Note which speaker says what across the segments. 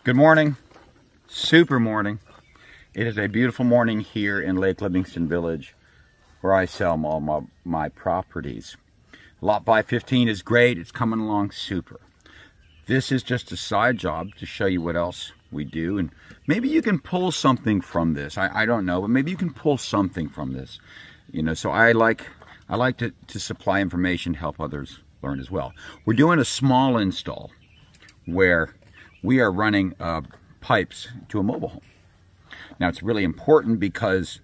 Speaker 1: Good morning, super morning. It is a beautiful morning here in Lake Livingston Village where I sell all my properties. Lot 515 is great, it's coming along super. This is just a side job to show you what else we do, and maybe you can pull something from this. I don't know, but maybe you can pull something from this. You know, so I like to supply information, help others learn as well. We're doing a small install where we are running pipes to a mobile home. Now it's really important because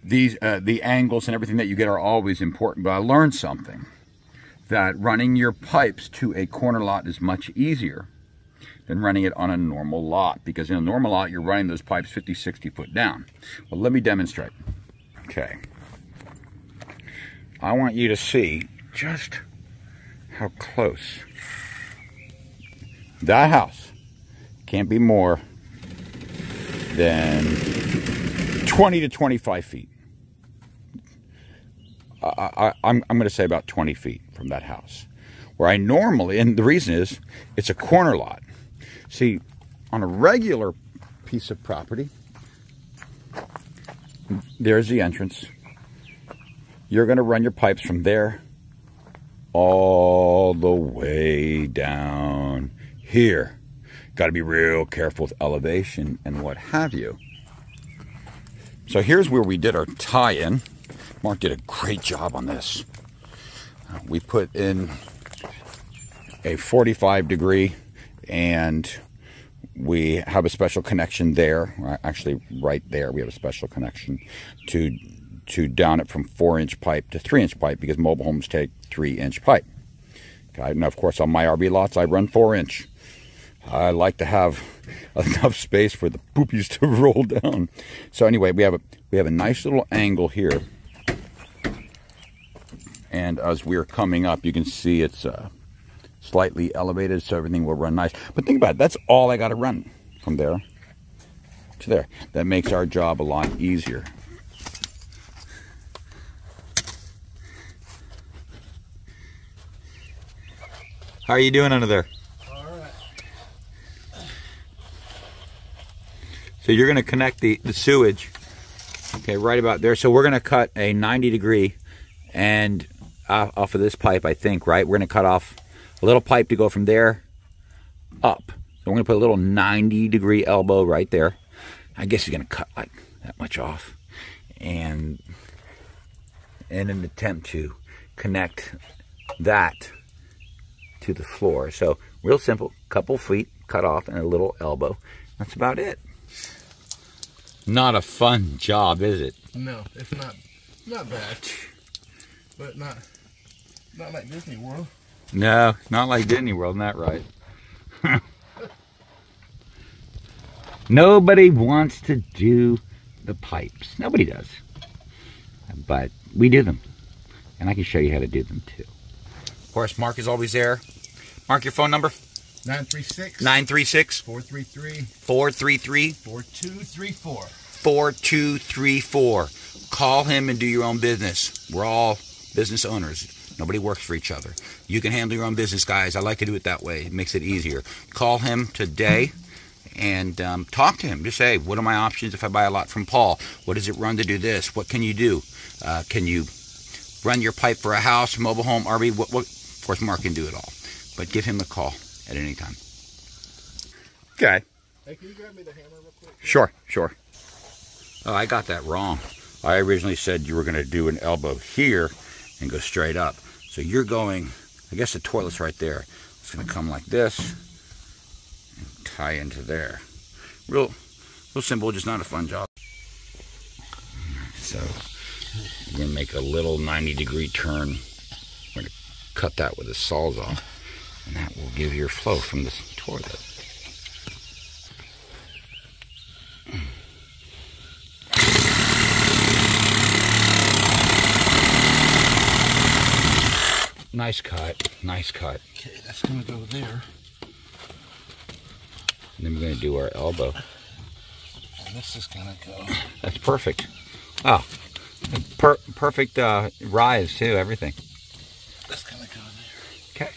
Speaker 1: these the angles and everything that you get are always important, but I learned something, that running your pipes to a corner lot is much easier than running it on a normal lot, because in a normal lot you're running those pipes 50, 60 foot down. Well, let me demonstrate. Okay. I want you to see just how close. That house can't be more than 20 to 25 feet. I'm going to say about 20 feet from that house. Where I normally, and the reason is, it's a corner lot. See, on a regular piece of property, there's the entrance. You're going to run your pipes from there all the way down here. Got to be real careful with elevation and what have you. So here's where we did our tie-in. Mark did a great job on this. We put in a 45 degree, and we have a special connection there. Actually, right there, we have a special connection to down it from 4-inch pipe to 3-inch pipe, because mobile homes take 3-inch pipe. Okay, and of course, on my RV lots, I run 4-inch. I like to have enough space for the poopies to roll down. So anyway, we have a nice little angle here, and as we're coming up, you can see it's slightly elevated, so everything will run nice. But think about it, that's all I got to run from there to there. That makes our job a lot easier. How are you doing under there? So you're going to connect the sewage, okay, right about there. So we're going to cut a 90 degree and off of this pipe, I think, right? We're going to cut off a little pipe to go from there up. So we're going to put a little 90 degree elbow right there. I guess you're going to cut like that much off. And in an attempt to connect that to the floor. So real simple, couple feet cut off and a little elbow. That's about it. Not a fun job, is it?
Speaker 2: No, it's not bad, but not like Disney World.
Speaker 1: No, not like Disney World, not right. Nobody wants to do the pipes. Nobody does. But we do them. And I can show you how to do them too. Of course, Mark is always there. Mark, your phone number?
Speaker 2: 936
Speaker 1: 936
Speaker 2: 433
Speaker 1: 433
Speaker 2: 4234.
Speaker 1: 4234. Call him and do your own business. We're all business owners. Nobody works for each other. You can handle your own business, guys. I like to do it that way. It makes it easier. Call him today and talk to him. Just say, what are my options if I buy a lot from Paul? What does it run to do this? What can you do? Can you run your pipe for a house, mobile home, RV? What? Of course, Mark can do it all. But give him a call at any time. Okay.
Speaker 2: Hey, can you grab me the hammer real quick?
Speaker 1: Sure. Oh, I got that wrong. I originally said you were going to do an elbow here and go straight up. So you're going, I guess the toilet's right there. It's going to come like this and tie into there. Real simple, just not a fun job. So we're going to make a little 90 degree turn. We're going to cut that with a Sawzall, and that will give your flow from the toilet. Nice cut, nice cut.
Speaker 2: Okay, that's gonna go there.
Speaker 1: And then we're gonna do our elbow.
Speaker 2: And this is gonna go.
Speaker 1: That's perfect. Oh, perfect rise too, everything.
Speaker 2: That's gonna go there.
Speaker 1: Okay.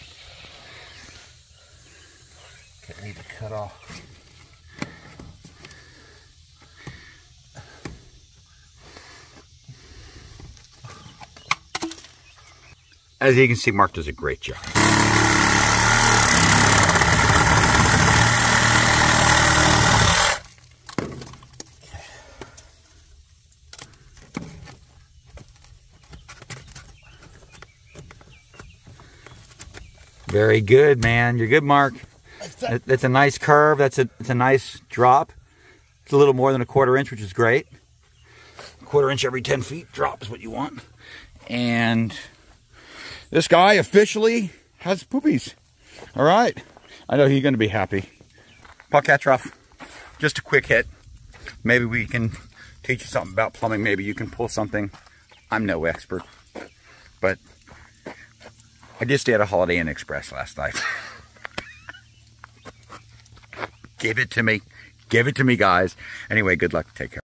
Speaker 2: that need to cut off.
Speaker 1: As you can see, Mark does a great job. Very good, man. You're good, Mark. That's a nice curve. It's a nice drop. It's a little more than a 1/4 inch, which is great. 1/4 inch every 10 feet drop is what you want. And this guy officially has poopies. All right. I know he's going to be happy. Paul Katroff, just a quick hit. Maybe we can teach you something about plumbing. Maybe you can pull something. I'm no expert, but I just stayed at a Holiday Inn Express last night. Give it to me. Give it to me, guys. Anyway, good luck. Take care.